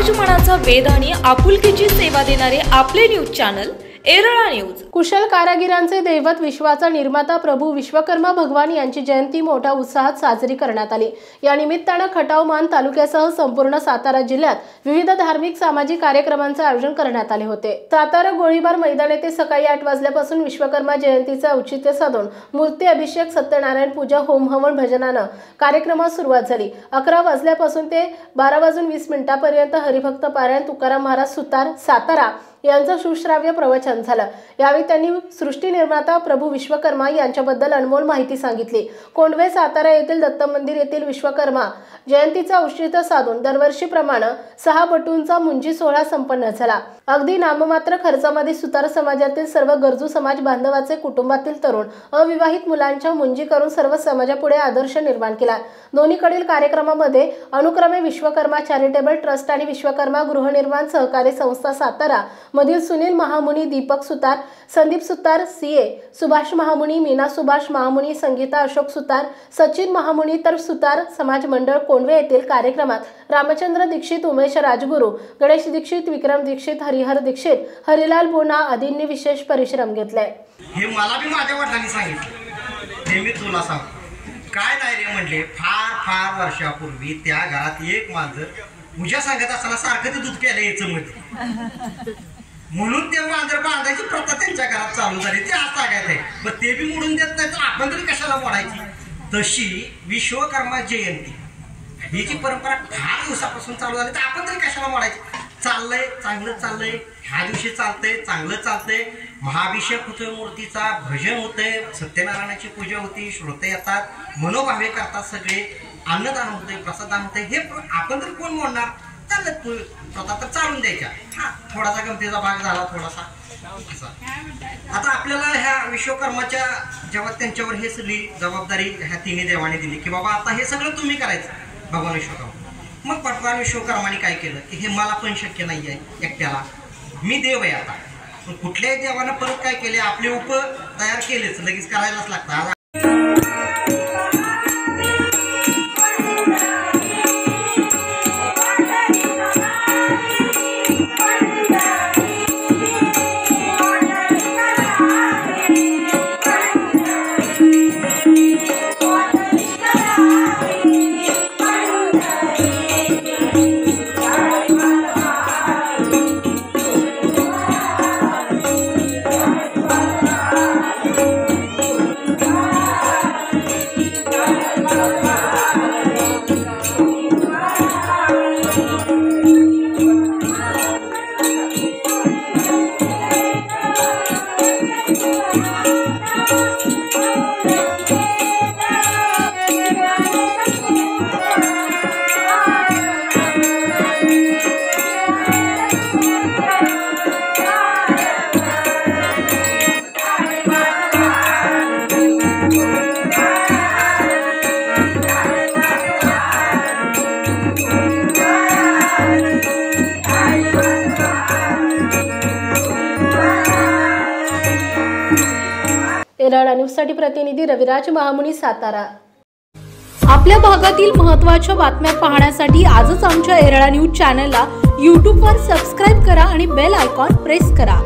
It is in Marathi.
समाजमनाचा वेध आणि आपुलकीची सेवा देणारे आपले न्यूज चॅनल एरळा न्यूज। कुशल कारागिरांचे दैवत विश्वाचा निर्माता प्रभू विश्वकर्मा भगवान यांची जयंती मोठ्या उत्साहात साजरी करण्यात आली। या निमित्ताने खटाव मान तालुक्यासह संपूर्ण सातारा जिल्ह्यात विविध धार्मिक सामाजिक कार्यक्रमांचे आयोजन करण्यात आले होते। सातारा गोळीबार मैदान येथे सकाळी 8 वाजल्यापासून विश्वकर्मा जयंतीचे औचित्य साधून मूर्ती अभिषेक, सत्यनारायण पूजा, होम हवन भजनाने कार्यक्रमास सुरुवात झाली। 11 वाजल्यापासून ते 12:20 पर्यंत हरिभक्त पारायण, तुकाराम महाराज सुतार सातारा यांचं सुश्राव्य प्रवचन झालं। यावेळी त्यांनी सृष्टी निर्माता प्रभू विश्वकर्मा यांच्याबद्दल अनमोल माहिती सांगितली। कोंडवे सातारा येथील दत्त मंदिर येथील विश्वकर्मा जयंतीचा औचित्य साधून दरवर्षीप्रमाणे 6 बटूंचा मुंजी सोहळा संपन्न झाला। अगदी नाममात्र खर्चामध्ये सुतार समाजातील सर्व गरजू समाज बांधवाचे कुटुंबातील तरुण अविवाहित मुलांच्या मुंजी करून सर्व समाजापुढे आदर्श निर्माण केला। दोन्हीकडील कार्यक्रमामध्ये अनुक्रमे विश्वकर्मा चॅरिटेबल ट्रस्ट आणि विश्वकर्मा गृहनिर्माण सहकारी संस्था सातारा मधील सुनील महामुनी, दीपक सुतार, संदीप सुतार, सीए सुभाष महामुनी, मीना सुभाष महामुनी, संगीता अशोक सुतार, सचिन महामुनी तर सुतार समाज मंडळ कोंडवे येथील कार्यक्रमात रामचंद्र दीक्षित, उमेश राजगुरू, गणेश दीक्षित, विक्रम दीक्षित, हरिहर दीक्षित, हरिलाल बोना आदींनी विशेष परिश्रम घेतले। हे मला भी माझ्या वडिलांनी सांगितलं, ते मी तुला सांग काय नाही रे म्हणले। फार वर्षापूर्वी त्या घरात एक मांजर पूजा सांगत असताना सारखं ते दूध प्यायला यायचं मध्ये, म्हणून ते मांजर बांधायची प्रथा त्यांच्या घरात चालू झाली। ते आज सांगायचं आहे, पण ते बी मोडून देत नाही तर आपण तरी कशाला मोडायची। तशी विश्वकर्मा जयंती ही जी परंपरा फार दिवसापासून चालू झाली, तर आपण तरी कशाला मोडायची। चाललंय, चांगलं चाललंय, ह्या दिवशी चालतंय, चांगलं चालतंय। महाभिषेक होतोय, मूर्तीचा भजन होतंय, सत्यनारायणाची पूजा होती, श्रोते येतात, मनोभावे करतात, सगळे अन्नदान होतंय, प्रसाददान होतंय। हे आपण तरी कोण मोडणार? चालत प्रथा तर चालून द्यायच्या। हा थोडासा गमतीचा भाग झाला, थोडासा असा। आता आपल्याला ह्या विश्वकर्माच्या जेव्हा त्यांच्यावर हे सगळी जबाबदारी ह्या तिन्ही देवाने दिली की बाबा आता हे सगळं तुम्ही करायचं भगवान विश्वकर्मा, मग भगवान विश्वकर्माने काय केलं की हे मला पण शक्य नाही आहे एकट्याला, मी देव आहे आता। पण कुठल्याही देवानं परत काय केले, आपले उप तयार केलेच, लगेच करायलाच लागतात। एरळा न्यूजसाठी प्रतिनिधी रविराज महामुनी, सातारा। आपल्या भागातील महत्त्वाच्या बातम्या पाहण्यासाठी आजच आमच्या एरळा न्यूज चॅनलला YouTube वर सबस्क्राइब करा आणि बेल आयकॉन प्रेस करा।